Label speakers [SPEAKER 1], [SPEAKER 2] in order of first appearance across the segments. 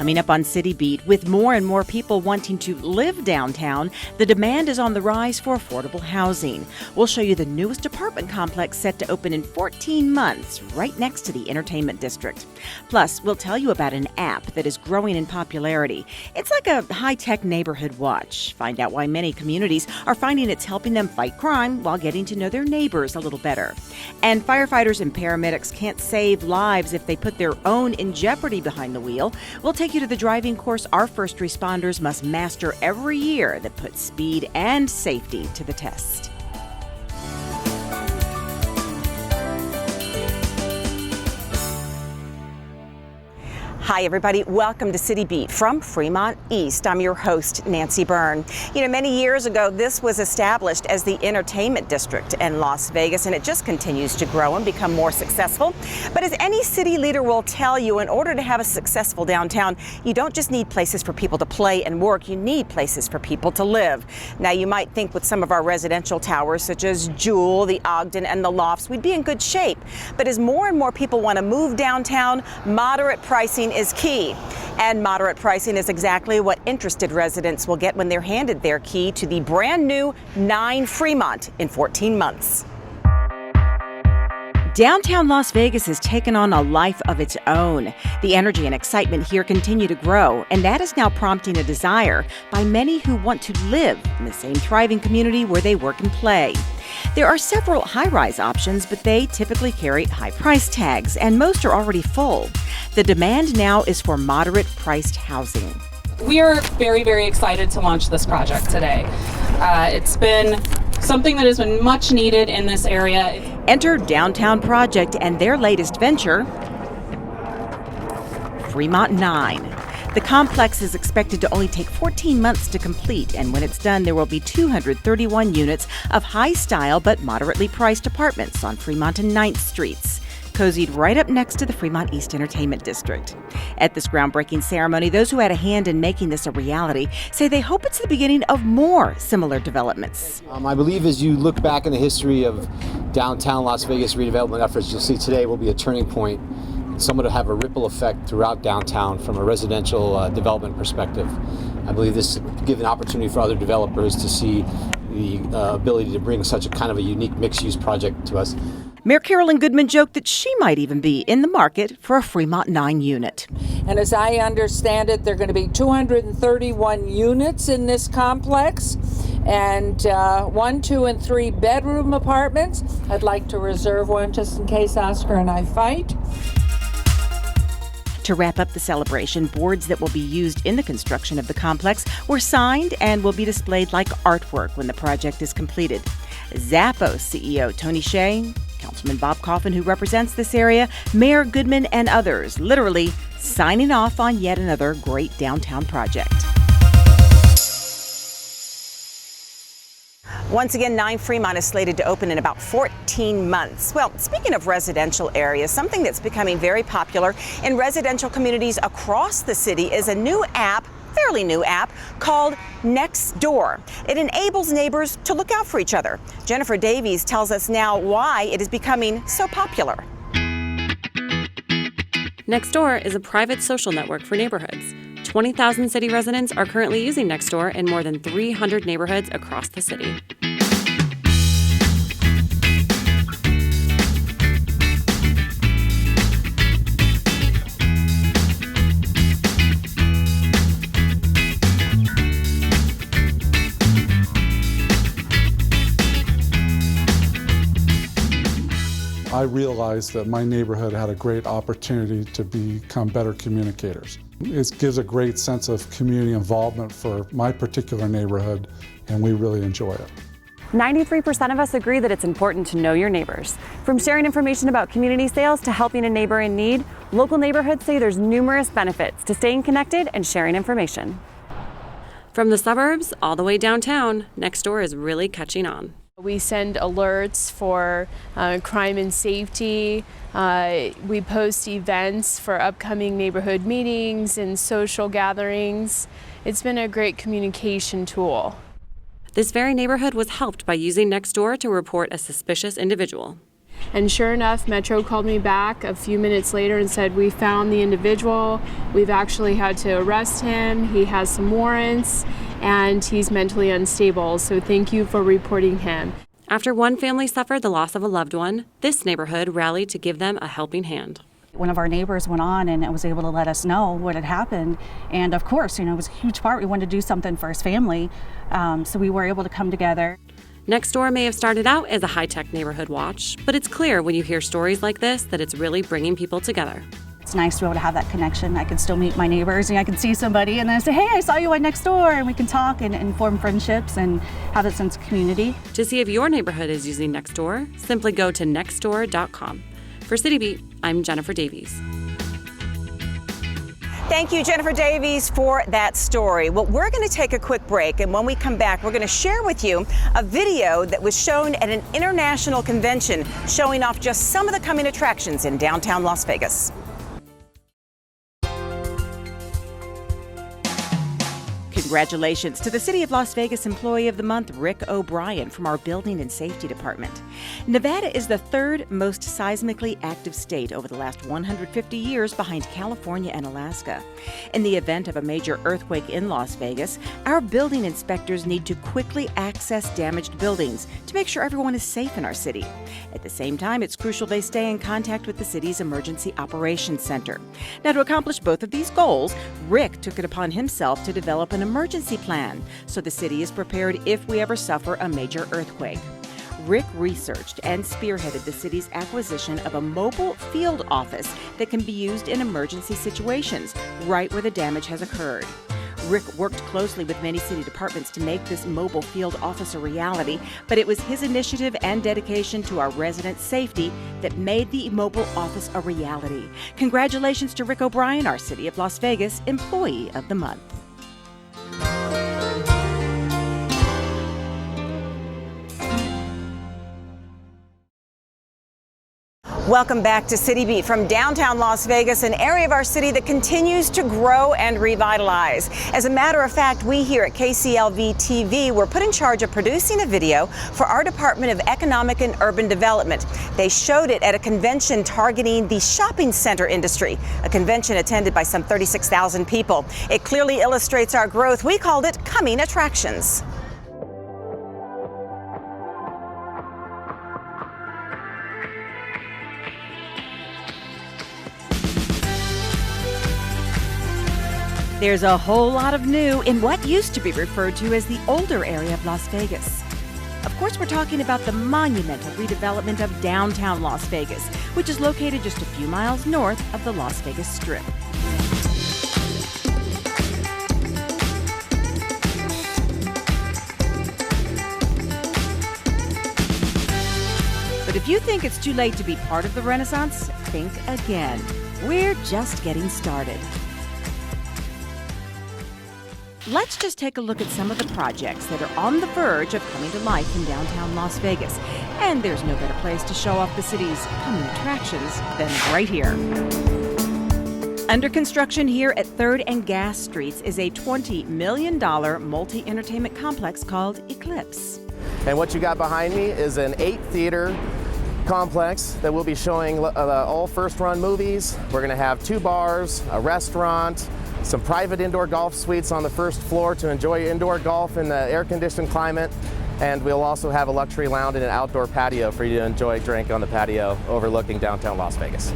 [SPEAKER 1] Coming up on City Beat, with more and more people wanting to live downtown, the demand is on the rise for affordable housing. We'll show you the newest apartment complex set to open in 14 months, right next to the entertainment district. Plus, we'll tell you about an app that is growing in popularity. It's like a high-tech neighborhood watch. Find out why many communities are finding it's helping them fight crime while getting to know their neighbors a little better. And firefighters and paramedics can't save lives if they put their own in jeopardy behind the wheel. We'll take you to the driving course our first responders must master every year that puts speed and safety to the test. Hi, everybody. Welcome to City Beat from Fremont East. I'm your host, Nancy Byrne. Many years ago, this was established as the entertainment district in Las Vegas, and it just continues to grow and become more successful. But as any city leader will tell you, in order to have a successful downtown, you don't just need places for people to play and work, you need places for people to live. Now, you might think with some of our residential towers, such as Jewel, the Ogden, and the Lofts, we'd be in good shape. But as more and more people want to move downtown, moderate pricing is key. And moderate pricing is exactly what interested residents will get when they're handed their key to the brand new 9 Fremont in 14 months. Downtown Las Vegas has taken on a life of its own. The energy and excitement here continue to grow, and that is now prompting a desire by many who want to live in the same thriving community where they work and play. There are several high-rise options, but they typically carry high price tags, and most are already full. The demand now is for moderate-priced housing.
[SPEAKER 2] We are very, very excited to launch this project today. It's been something that has been much needed in this area.
[SPEAKER 1] Enter Downtown Project and their latest venture, Fremont 9. The complex is expected to only take 14 months to complete, and when it's done, there will be 231 units of high-style but moderately priced apartments on Fremont and 9th Streets, cozied right up next to the Fremont East Entertainment District. At this groundbreaking ceremony, those who had a hand in making this a reality say they hope it's the beginning of more similar developments.
[SPEAKER 3] I believe as you look back in the history of downtown Las Vegas redevelopment efforts, you'll see today will be a turning point. Somewhat to have a ripple effect throughout downtown from a residential development perspective. I believe this will give an opportunity for other developers to see the ability to bring such a kind of a unique mixed-use project to us.
[SPEAKER 1] Mayor Carolyn Goodman joked that she might even be in the market for a Fremont 9 unit.
[SPEAKER 4] And as I understand it, there are going to be 231 units in this complex, and 1, 2, and 3 bedroom apartments. I'd like to reserve one just in case Oscar and I fight.
[SPEAKER 1] To wrap up the celebration, boards that will be used in the construction of the complex were signed and will be displayed like artwork when the project is completed. Zappos CEO Tony Hsieh, Councilman Bob Coffin, who represents this area, Mayor Goodman, and others, literally signing off on yet another great downtown project. Once again, 9 Fremont is slated to open in about 14 months. Well, speaking of residential areas, something that's becoming very popular in residential communities across the city is a new app, fairly new app, called Nextdoor. It enables neighbors to look out for each other. Jennifer Davies tells us now why it is becoming so popular.
[SPEAKER 5] Nextdoor is a private social network for neighborhoods. 20,000 city residents are currently using Nextdoor in more than 300 neighborhoods across the city.
[SPEAKER 6] I realized that my neighborhood had a great opportunity to become better communicators. It gives a great sense of community involvement for my particular neighborhood, and we really enjoy it.
[SPEAKER 5] 93% of us agree that it's important to know your neighbors. From sharing information about community sales to helping a neighbor in need, local neighborhoods say there's numerous benefits to staying connected and sharing information. From the suburbs all the way downtown, Nextdoor is really catching on.
[SPEAKER 7] We send alerts for crime and safety. We post events for upcoming neighborhood meetings and social gatherings. It's been a great communication tool.
[SPEAKER 5] This very neighborhood was helped by using Nextdoor to report a suspicious individual.
[SPEAKER 7] And sure enough, Metro called me back a few minutes later and said, we found the individual. We've actually had to arrest him. He has some warrants and he's mentally unstable. So thank you for reporting him.
[SPEAKER 5] After one family suffered the loss of a loved one, this neighborhood rallied to give them a helping hand.
[SPEAKER 8] One of our neighbors went on and was able to let us know what had happened. And of course, it was a huge part. We wanted to do something for his family. So we were able to come together.
[SPEAKER 5] Next Door may have started out as a high-tech neighborhood watch, but it's clear when you hear stories like this that it's really bringing people together.
[SPEAKER 8] It's nice to be able to have that connection. I can still meet my neighbors and I can see somebody and then say, hey, I saw you at Next Door, and we can talk and form friendships and have that sense of community.
[SPEAKER 5] To see if your neighborhood is using Next Door, simply go to nextdoor.com. For City Beat, I'm Jennifer Davies.
[SPEAKER 1] Thank you, Jennifer Davies, for that story. Well, we're going to take a quick break, and when we come back, we're going to share with you a video that was shown at an international convention showing off just some of the coming attractions in downtown Las Vegas. Congratulations to the City of Las Vegas Employee of the Month, Rick O'Brien, from our Building and Safety Department. Nevada is the third most seismically active state over the last 150 years, behind California and Alaska. In the event of a major earthquake in Las Vegas, our building inspectors need to quickly access damaged buildings to make sure everyone is safe in our city. At the same time, it's crucial they stay in contact with the city's Emergency Operations Center. Now, to accomplish both of these goals, Rick took it upon himself to develop an emergency plan so the city is prepared if we ever suffer a major earthquake. Rick researched and spearheaded the city's acquisition of a mobile field office that can be used in emergency situations, right where the damage has occurred. Rick worked closely with many city departments to make this mobile field office a reality, but it was his initiative and dedication to our residents' safety that made the mobile office a reality. Congratulations to Rick O'Brien, our City of Las Vegas Employee of the Month. Welcome back to City Beat from downtown Las Vegas, an area of our city that continues to grow and revitalize. As a matter of fact, we here at KCLV TV were put in charge of producing a video for our Department of Economic and Urban Development. They showed it at a convention targeting the shopping center industry, a convention attended by some 36,000 people. It clearly illustrates our growth. We called it Coming Attractions. There's a whole lot of new in what used to be referred to as the older area of Las Vegas. Of course, we're talking about the monumental redevelopment of downtown Las Vegas, which is located just a few miles north of the Las Vegas Strip. But if you think it's too late to be part of the Renaissance, think again. We're just getting started. Let's just take a look at some of the projects that are on the verge of coming to life in downtown Las Vegas. And there's no better place to show off the city's coming attractions than right here. Under construction here at 3rd and Gas Streets is a $20 million multi-entertainment complex called Eclipse.
[SPEAKER 9] And what you got behind me is an 8-theater complex that will be showing all first-run movies. We're going to have 2 bars, a restaurant, some private indoor golf suites on the first floor to enjoy indoor golf in the air-conditioned climate. And we'll also have a luxury lounge and an outdoor patio for you to enjoy a drink on the patio overlooking downtown Las Vegas.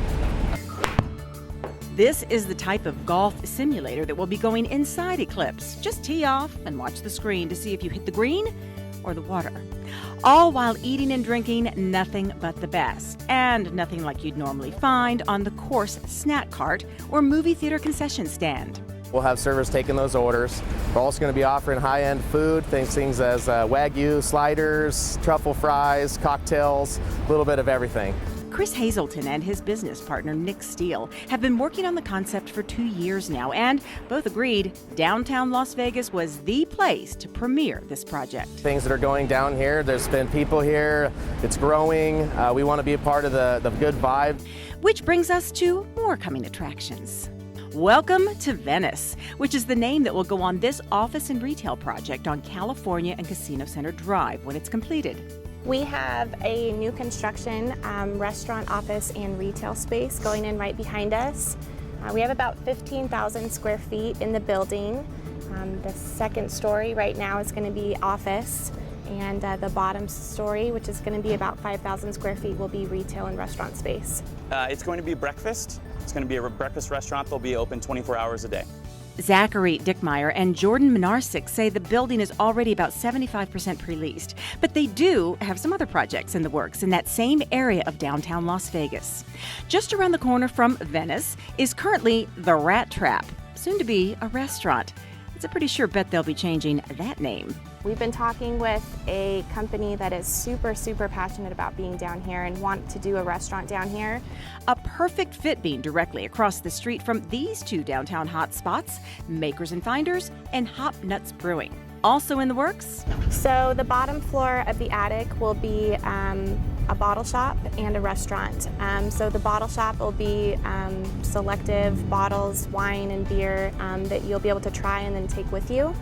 [SPEAKER 1] This is the type of golf simulator that will be going inside Eclipse. Just tee off and watch the screen to see if you hit the green or the water. All while eating and drinking nothing but the best, and nothing like you'd normally find on the course snack cart or movie theater concession stand.
[SPEAKER 9] We'll have servers taking those orders. We're also going to be offering high-end food, things as Wagyu sliders, truffle fries, cocktails, a little bit of everything.
[SPEAKER 1] Chris Hazelton and his business partner, Nick Steele, have been working on the concept for 2 years now, and both agreed downtown Las Vegas was the place to premiere this project.
[SPEAKER 9] Things that are going down here, there's been people here, it's growing, we want to be a part of the good vibe.
[SPEAKER 1] Which brings us to more coming attractions. Welcome to Venice, which is the name that will go on this office and retail project on California and Casino Center Drive when it's completed.
[SPEAKER 10] We have a new construction restaurant, office, and retail space going in right behind us. We have about 15,000 square feet in the building. The second story right now is going to be office, and the bottom story, which is going to be about 5,000 square feet, will be retail and restaurant space.
[SPEAKER 11] It's going to be breakfast. It's going to be a breakfast restaurant. They'll be open 24 hours a day.
[SPEAKER 1] Zachary Dickmeyer and Jordan Minarsik say the building is already about 75% pre-leased, but they do have some other projects in the works in that same area of downtown Las Vegas. Just around the corner from Venice is currently the Rat Trap, soon to be a restaurant. It's a pretty sure bet they'll be changing that name.
[SPEAKER 10] We've been talking with a company that is super passionate about being down here and want to do a restaurant down here.
[SPEAKER 1] A perfect fit being directly across the street from these two downtown hot spots, Makers and Finders and Hop Nuts Brewing. Also in the works?
[SPEAKER 10] So the bottom floor of the attic will be a bottle shop and a restaurant. So the bottle shop will be selective bottles, wine and beer that you'll be able to try and then take with you.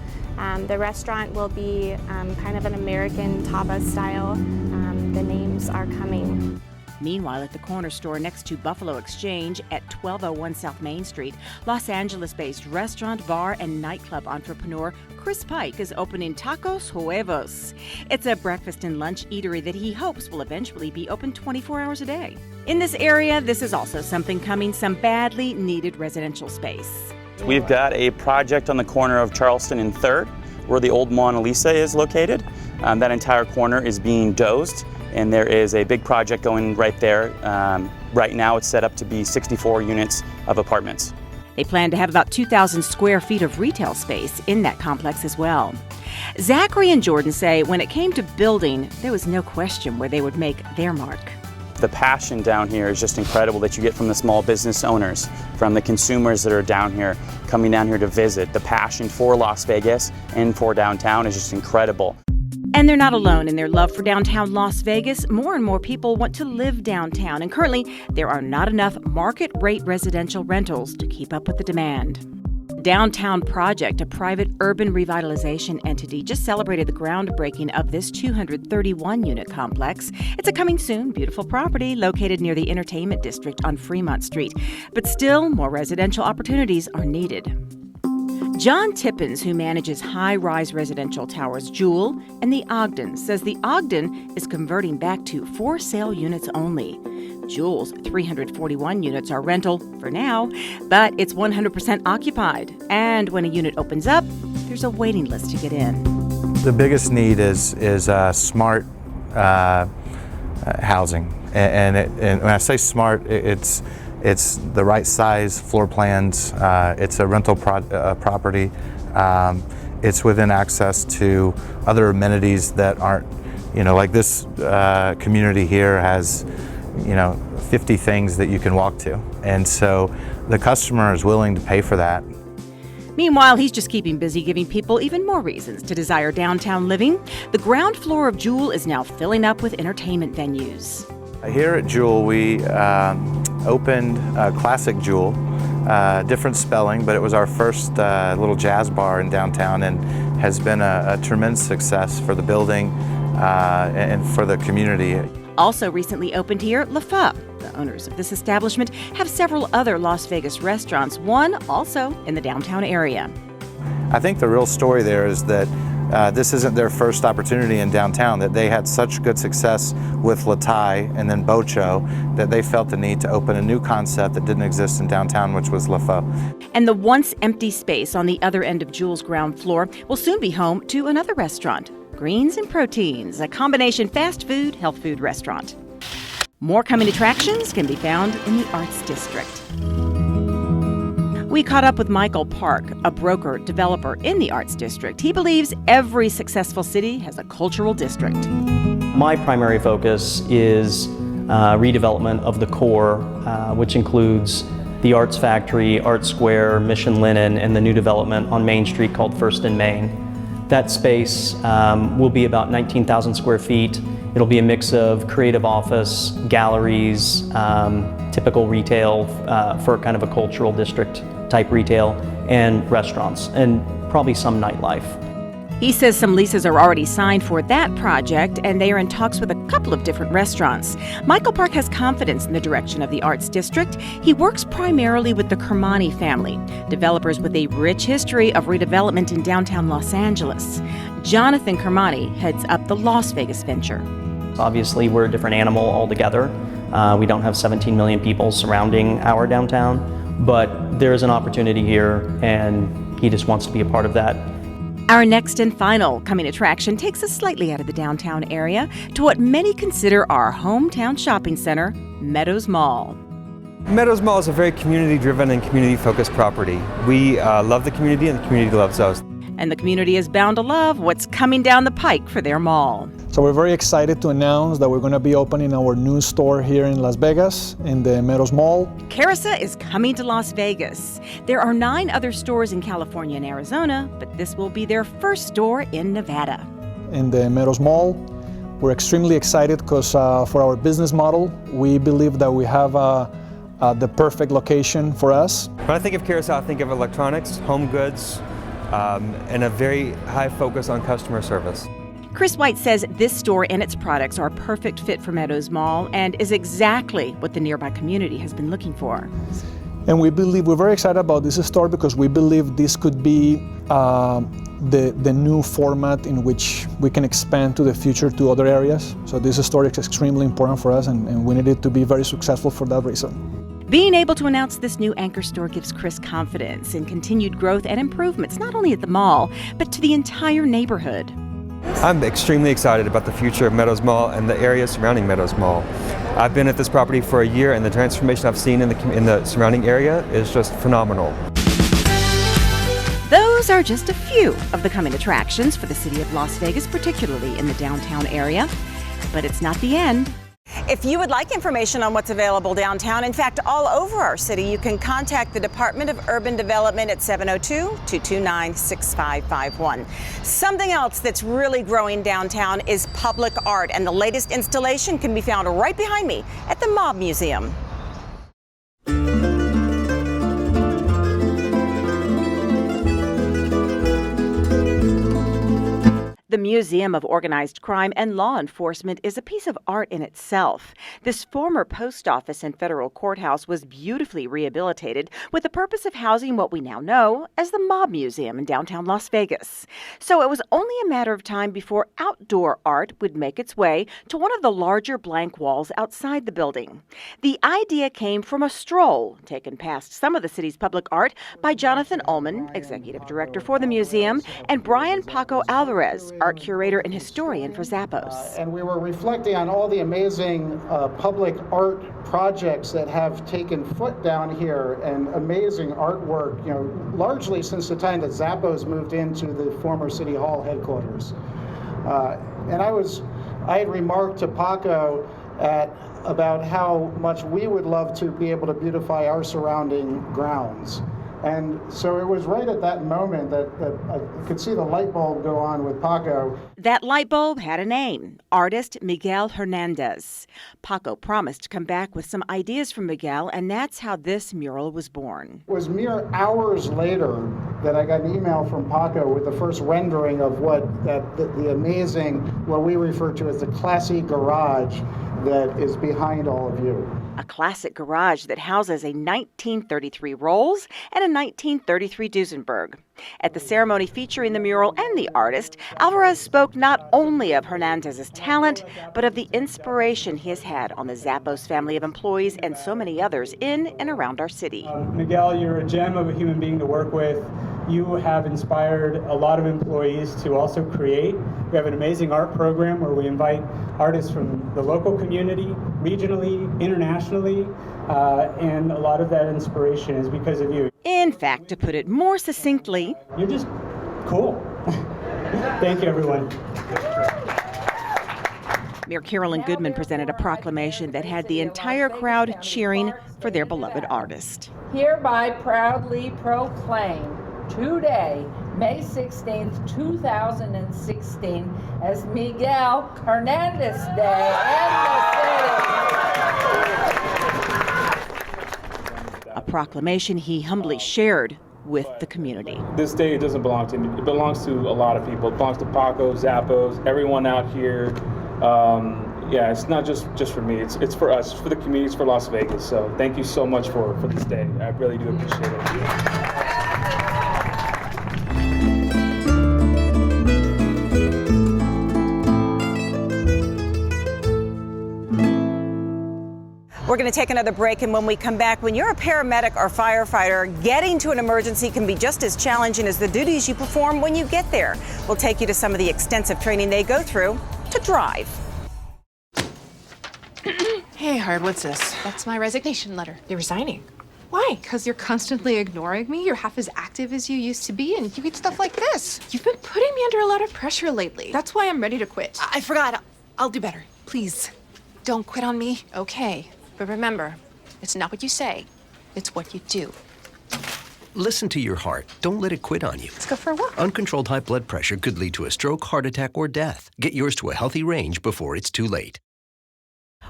[SPEAKER 10] The restaurant will be kind of an American tapas style. The names are coming.
[SPEAKER 1] Meanwhile, at the corner store next to Buffalo Exchange at 1201 South Main Street, Los Angeles-based restaurant, bar, and nightclub entrepreneur Chris Pike is opening Tacos Huevos. It's a breakfast and lunch eatery that he hopes will eventually be open 24 hours a day. In this area, this is also something coming, some badly needed residential space.
[SPEAKER 11] We've got a project on the corner of Charleston and 3rd, where the old Mona Lisa is located. That entire corner is being dozed, and there is a big project going right there. Right now it's set up to be 64 units of apartments.
[SPEAKER 1] They plan to have about 2,000 square feet of retail space in that complex as well. Zachary and Jordan say when it came to building, there was no question where they would make their mark.
[SPEAKER 11] The passion down here is just incredible that you get from the small business owners, from the consumers that are down here, coming down here to visit. The passion for Las Vegas and for downtown is just incredible.
[SPEAKER 1] And they're not alone in their love for downtown Las Vegas. More and more people want to live downtown, and currently there are not enough market-rate residential rentals to keep up with the demand. Downtown Project, a private urban revitalization entity, just celebrated the groundbreaking of this 231-unit complex. It's a coming soon beautiful property located near the entertainment district on Fremont Street. But still, more residential opportunities are needed. John Tippins, who manages high-rise residential towers Jewel and the Ogden, says the Ogden is converting back to for-sale units only. Jewel's 341 units are rental for now, but it's 100% occupied. And when a unit opens up, there's a waiting list to get in.
[SPEAKER 12] The biggest need is smart housing. And when I say smart, it's the right size floor plans. It's a rental property. It's within access to other amenities that aren't, like this community here has, 50 things that you can walk to. And so the customer is willing to pay for that.
[SPEAKER 1] Meanwhile, he's just keeping busy giving people even more reasons to desire downtown living. The ground floor of Jewel is now filling up with entertainment venues.
[SPEAKER 12] Here at Jewel, we opened Classic Jewel, different spelling, but it was our first little jazz bar in downtown and has been a tremendous success for the building and for the community.
[SPEAKER 1] Also recently opened here, Le Feu. The owners of this establishment have several other Las Vegas restaurants, one also in the downtown area.
[SPEAKER 12] I think the real story there is that this isn't their first opportunity in downtown, that they had such good success with La Thai and then Bocho that they felt the need to open a new concept that didn't exist in downtown, which was Le Feu.
[SPEAKER 1] And the once empty space on the other end of Jewel's ground floor will soon be home to another restaurant, Greens and Proteins, a combination fast food, health food restaurant. More coming attractions can be found in the Arts District. We caught up with Michael Park, a broker developer in the Arts District. He believes every successful city has a cultural district.
[SPEAKER 13] My primary focus is redevelopment of the core, which includes the Arts Factory, Art Square, Mission Linen, and the new development on Main Street called First and Main. That space will be about 19,000 square feet. It'll be a mix of creative office, galleries, typical retail for kind of a cultural district type retail, and restaurants, and probably some nightlife.
[SPEAKER 1] He says some leases are already signed for that project, and they are in talks with a couple of different restaurants. Michael Park has confidence in the direction of the Arts District. He works primarily with the Kermani family, developers with a rich history of redevelopment in downtown Los Angeles. Jonathan Kermani heads up the Las Vegas venture.
[SPEAKER 13] Obviously, we're a different animal altogether. We don't have 17 million people surrounding our downtown, but there is an opportunity here, and he just wants to be a part of that.
[SPEAKER 1] Our next and final coming attraction takes us slightly out of the downtown area to what many consider our hometown shopping center, Meadows Mall.
[SPEAKER 14] Meadows Mall is a very community-driven and community-focused property. We love the community, and the community loves us.
[SPEAKER 1] And the community is bound to love what's coming down the pike for their mall.
[SPEAKER 15] So we're very excited to announce that we're going to be opening our new store here in Las Vegas in the Meadows Mall.
[SPEAKER 1] Carissa is coming to Las Vegas. There are 9 other stores in California and Arizona, but this will be their first store in Nevada.
[SPEAKER 15] In the Meadows Mall, we're extremely excited because for our business model, we believe that we have the perfect location for us.
[SPEAKER 14] When I think of Curacao, I think of electronics, home goods, and a very high focus on customer service.
[SPEAKER 1] Chris White says this store and its products are a perfect fit for Meadows Mall and is exactly what the nearby community has been looking for.
[SPEAKER 15] And we're very excited about this store because we believe this could be the new format in which we can expand to the future to other areas. So this store is extremely important for us, and we need it to be very successful for that reason.
[SPEAKER 1] Being able to announce this new anchor store gives Chris confidence in continued growth and improvements, not only at the mall, but to the entire neighborhood.
[SPEAKER 14] I'm extremely excited about the future of Meadows Mall and the area surrounding Meadows Mall. I've been at this property for a year, and the transformation I've seen in the surrounding area is just phenomenal.
[SPEAKER 1] Those are just a few of the coming attractions for the city of Las Vegas, particularly in the downtown area. But it's not the end. If you would like information on what's available downtown, in fact, all over our city, you can contact the Department of Urban Development at 702-229-6551. Something else that's really growing downtown is public art, and the latest installation can be found right behind me at the Mob Museum. The Museum of Organized Crime and Law Enforcement is a piece of art in itself. This former post office and federal courthouse was beautifully rehabilitated with the purpose of housing what we now know as the Mob Museum in downtown Las Vegas. So it was only a matter of time before outdoor art would make its way to one of the larger blank walls outside the building. The idea came from a stroll taken past some of the city's public art by Jonathan Ullman, executive director for the museum, and Brian Paco Alvarez, art curator and historian for Zappos.
[SPEAKER 16] And we were reflecting on all the amazing public art projects that have taken foot down here, and amazing artwork, largely since the time that Zappos moved into the former City Hall headquarters. And I had remarked to Paco about how much we would love to be able to beautify our surrounding grounds. And so it was right at that moment that I could see the light bulb go on with Paco.
[SPEAKER 1] That light bulb had a name, artist Miguel Hernandez. Paco promised to come back with some ideas from Miguel, and that's how this mural was born.
[SPEAKER 16] It was mere hours later that I got an email from Paco with the first rendering of the amazing, what we refer to as the classy garage that is behind all of you.
[SPEAKER 1] A classic garage that houses a 1933 Rolls and a 1933 Duesenberg. At the ceremony featuring the mural and the artist, Alvarez spoke not only of Hernandez's talent, but of the inspiration he has had on the Zappos family of employees and so many others in and around our city.
[SPEAKER 17] Miguel, you're a gem of a human being to work with. You have inspired a lot of employees to also create. We have an amazing art program where we invite artists from the local community, regionally, internationally, and a lot of that inspiration is because of you.
[SPEAKER 1] In fact, to put it more succinctly,
[SPEAKER 17] you're just cool. Thank you, everyone.
[SPEAKER 1] Mayor Carolyn Goodman presented a proclamation that had the entire crowd cheering for their beloved artist.
[SPEAKER 4] Hereby proudly proclaim today, May 16th, 2016, as Miguel Hernandez Day in the city.
[SPEAKER 1] A proclamation he humbly shared with the community.
[SPEAKER 18] This day, it doesn't belong to me. It belongs to a lot of people. It belongs to Paco, Zappos, everyone out here. Yeah, it's not just for me. It's for us, it's for the community, it's for Las Vegas. So thank you so much for this day. I really do appreciate it.
[SPEAKER 1] We're going to take another break, and when we come back, when you're a paramedic or firefighter, getting to an emergency can be just as challenging as the duties you perform when you get there. We'll take you to some of the extensive training they go through to drive.
[SPEAKER 19] Hey, Hard, what's this? That's my resignation letter. You're resigning? Why? Because you're constantly ignoring me. You're half as active as you used to be, and you eat stuff like this. You've been putting me under a lot of pressure lately. That's why I'm ready to quit. I forgot. I'll do better. Please, don't quit on me. Okay. But remember, it's not what you say, it's what you do.
[SPEAKER 20] Listen to your heart. Don't let it quit on you.
[SPEAKER 19] Let's go for a walk.
[SPEAKER 20] Uncontrolled high blood pressure could lead to a stroke, heart attack, or death. Get yours to a healthy range before it's too late.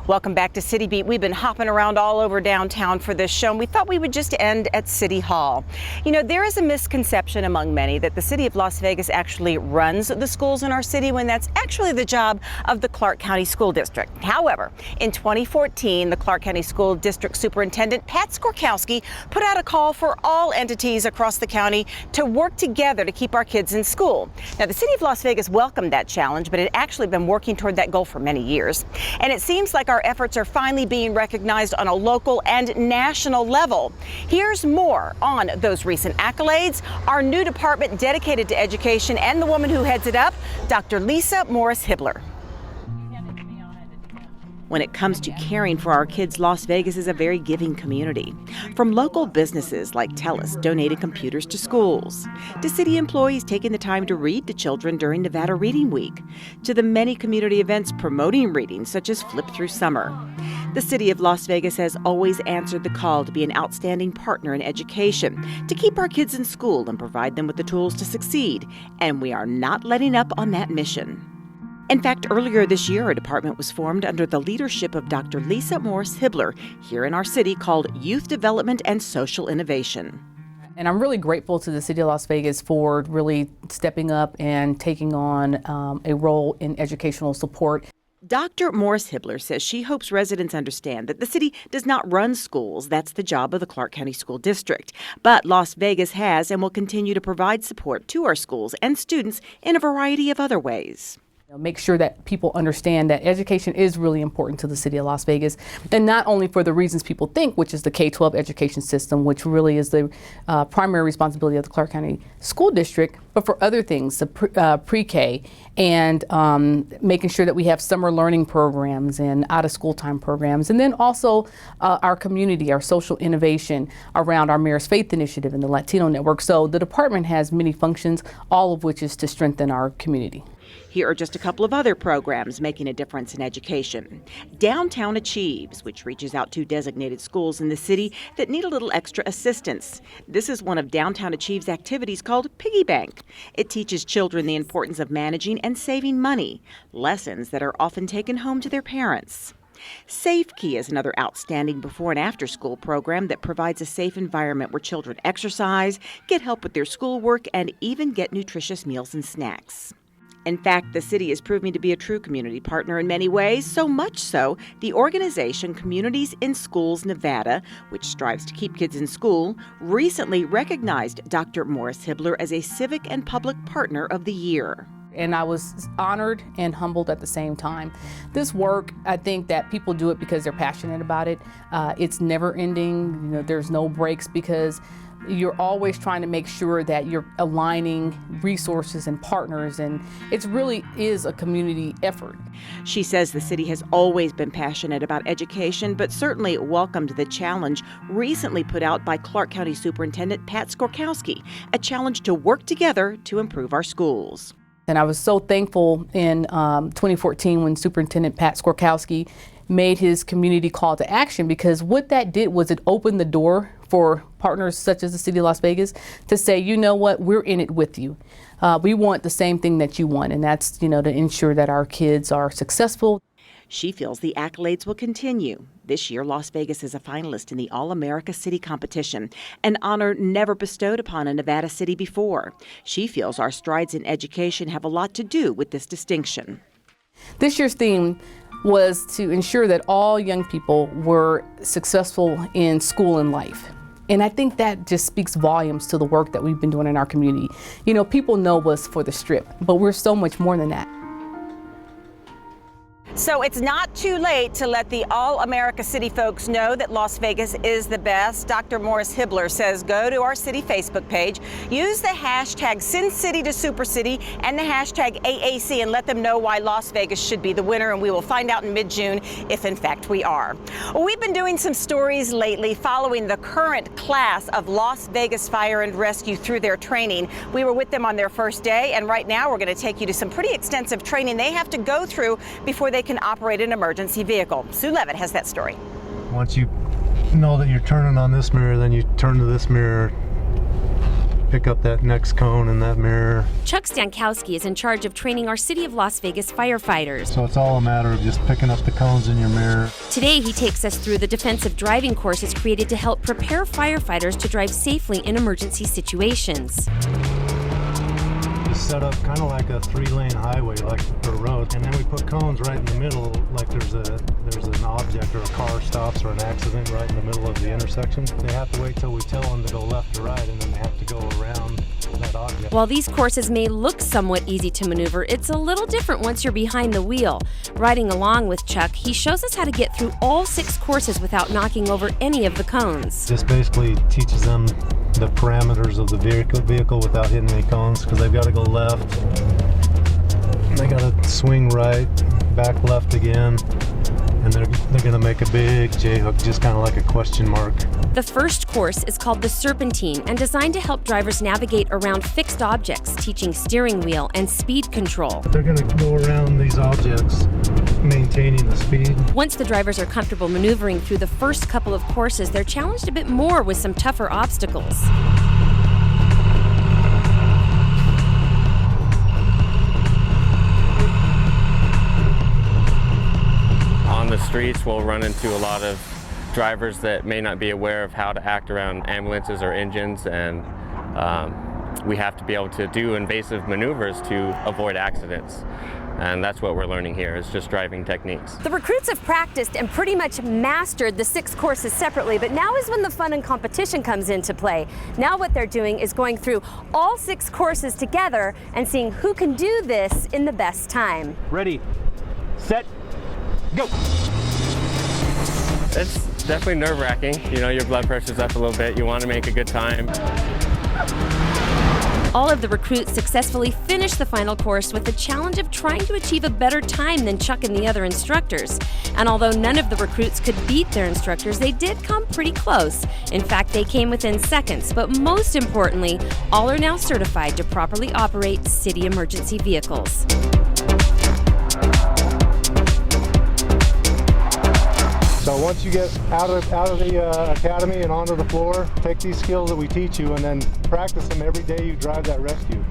[SPEAKER 1] Welcome back to City Beat. We've been hopping around all over downtown for this show, and we thought we would just end at City Hall. You know, there is a misconception among many that the city of Las Vegas actually runs the schools in our city, when that's actually the job of the Clark County School District. However, in 2014, the Clark County School District Superintendent Pat Skorkowski put out a call for all entities across the county to work together to keep our kids in school. Now, the city of Las Vegas welcomed that challenge, but it had actually been working toward that goal for many years. And it seems like our efforts are finally being recognized on a local and national level. Here's more on those recent accolades, our new department dedicated to education, and the woman who heads it up, Dr. Lisa Morris-Hibbler. When it comes to caring for our kids, Las Vegas is a very giving community. From local businesses like TELUS donating computers to schools, to city employees taking the time to read to children during Nevada Reading Week, to the many community events promoting reading, such as Flip Through Summer. The city of Las Vegas has always answered the call to be an outstanding partner in education, to keep our kids in school and provide them with the tools to succeed, and we are not letting up on that mission. In fact, earlier this year, a department was formed under the leadership of Dr. Lisa Morris-Hibbler here in our city called Youth Development and Social Innovation.
[SPEAKER 21] And I'm really grateful to the city of Las Vegas for really stepping up and taking on a role in educational support.
[SPEAKER 1] Dr. Morris-Hibbler says she hopes residents understand that the city does not run schools. That's the job of the Clark County School District. But Las Vegas has and will continue to provide support to our schools and students in a variety of other ways.
[SPEAKER 21] Make sure that people understand that education is really important to the city of Las Vegas, and not only for the reasons people think, which is the K-12 education system, which really is the primary responsibility of the Clark County School District, but for other things, the pre-K, and making sure that we have summer learning programs and out-of-school time programs, and then also our community, our social innovation around our Mayor's Faith Initiative and the Latino Network. So the department has many functions, all of which is to strengthen our community.
[SPEAKER 1] Here are just a couple of other programs making a difference in education. Downtown Achieves, which reaches out to designated schools in the city that need a little extra assistance. This is one of Downtown Achieves' activities called Piggy Bank. It teaches children the importance of managing and saving money, lessons that are often taken home to their parents. Safe Key is another outstanding before and after school program that provides a safe environment where children exercise, get help with their schoolwork, and even get nutritious meals and snacks. In fact, the city is proving to be a true community partner in many ways, so much so, the organization Communities in Schools Nevada, which strives to keep kids in school, recently recognized Dr. Morris-Hibbler as a Civic and Public Partner of the Year.
[SPEAKER 21] And I was honored and humbled at the same time. This work, I think that people do it because they're passionate about it. It's never ending, there's no breaks, because you're always trying to make sure that you're aligning resources and partners, and it really is a community effort.
[SPEAKER 1] She says the city has always been passionate about education, but certainly welcomed the challenge recently put out by Clark County Superintendent Pat Skorkowski, a challenge to work together to improve our schools.
[SPEAKER 21] And I was so thankful in 2014 when Superintendent Pat Skorkowski made his community call to action, because what that did was it opened the door for partners such as the city of Las Vegas to say, you know what, we're in it with you. We want the same thing that you want, and that's, to ensure that our kids are successful.
[SPEAKER 1] She feels the accolades will continue. This year, Las Vegas is a finalist in the All-America City competition, an honor never bestowed upon a Nevada city before. She feels our strides in education have a lot to do with this distinction.
[SPEAKER 21] This year's theme was to ensure that all young people were successful in school and life. And I think that just speaks volumes to the work that we've been doing in our community. You know, people know us for the Strip, but we're so much more than that.
[SPEAKER 1] So it's not too late to let the All-America City folks know that Las Vegas is the best. Dr. Morris Hibbler says go to our city Facebook page, use the hashtag SinCityToSuperCity and the hashtag AAC and let them know why Las Vegas should be the winner, and we will find out in mid-June if in fact we are. Well, we've been doing some stories lately following the current class of Las Vegas Fire and Rescue through their training. We were with them on their first day, and right now we're going to take you to some pretty extensive training they have to go through before they can operate an emergency vehicle. Sue Levitt has that story.
[SPEAKER 2] Once you know that you're turning on this mirror, then you turn to this mirror, pick up that next cone in that mirror.
[SPEAKER 22] Chuck Stankowski is in charge of training our City of Las Vegas firefighters.
[SPEAKER 2] So it's all a matter of just picking up the cones in your mirror.
[SPEAKER 22] Today he takes us through the defensive driving courses created to help prepare firefighters to drive safely in emergency situations.
[SPEAKER 2] Set up kind of like a 3-lane highway, like a road, and then we put cones right in the middle, like there's an object or a car stops or an accident right in the middle of the intersection. They have to wait till we tell them to go left or right, and then they have to go around that object.
[SPEAKER 22] While these courses may look somewhat easy to maneuver, it's a little different once you're behind the wheel. Riding along with Chuck, he shows us how to get through all 6 courses without knocking over any of the cones.
[SPEAKER 2] This basically teaches them the parameters of the vehicle without hitting any cones, because they've got to go left, they got to swing right, back left again, and they're going to make a big J-hook, just kind of like a question mark.
[SPEAKER 22] The first course is called the Serpentine and designed to help drivers navigate around fixed objects, teaching steering wheel and speed control.
[SPEAKER 2] They're going to go around these objects, maintaining the speed.
[SPEAKER 22] Once the drivers are comfortable maneuvering through the first couple of courses, they're challenged a bit more with some tougher obstacles.
[SPEAKER 23] On the streets, we'll run into a lot of drivers that may not be aware of how to act around ambulances or engines, and we have to be able to do invasive maneuvers to avoid accidents. And that's what we're learning here, is just driving techniques.
[SPEAKER 22] The recruits have practiced and pretty much mastered the 6 courses separately, but now is when the fun and competition comes into play. Now what they're doing is going through all 6 courses together and seeing who can do this in the best time.
[SPEAKER 23] Ready, set, go! It's definitely nerve-wracking. You know, your blood pressure's up a little bit. You want to make a good time.
[SPEAKER 22] All of the recruits successfully finished the final course with the challenge of trying to achieve a better time than Chuck and the other instructors. And although none of the recruits could beat their instructors, they did come pretty close. In fact, they came within seconds, but most importantly, all are now certified to properly operate city emergency vehicles.
[SPEAKER 2] So once you get out of the academy and onto the floor, take these skills that we teach you and then practice them every day you drive that rescue.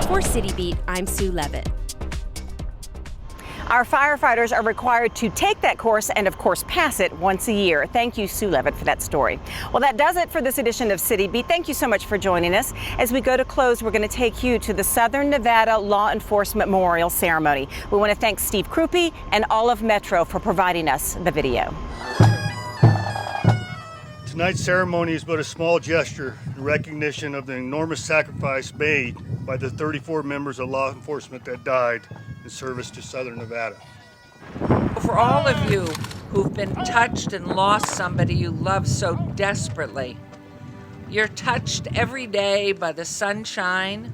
[SPEAKER 22] For City Beat, I'm Sue Levitt.
[SPEAKER 1] Our firefighters are required to take that course and, of course, pass it once a year. Thank you, Sue Levitt, for that story. Well, that does it for this edition of City Beat. Thank you so much for joining us. As we go to close, we're going to take you to the Southern Nevada Law Enforcement Memorial Ceremony. We want to thank Steve Krupe and all of Metro for providing us the video.
[SPEAKER 24] Tonight's ceremony is but a small gesture in recognition of the enormous sacrifice made by the 34 members of law enforcement that died in service to Southern Nevada.
[SPEAKER 4] For all of you who've been touched and lost somebody you love so desperately, you're touched every day by the sunshine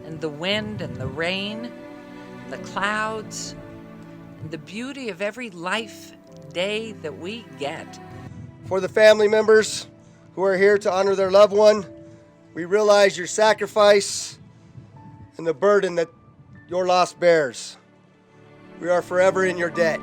[SPEAKER 4] and the wind and the rain, and the clouds, and the beauty of every life day that we get.
[SPEAKER 25] For the family members who are here to honor their loved one, we realize your sacrifice and the burden that your loss bears. We are forever in your debt.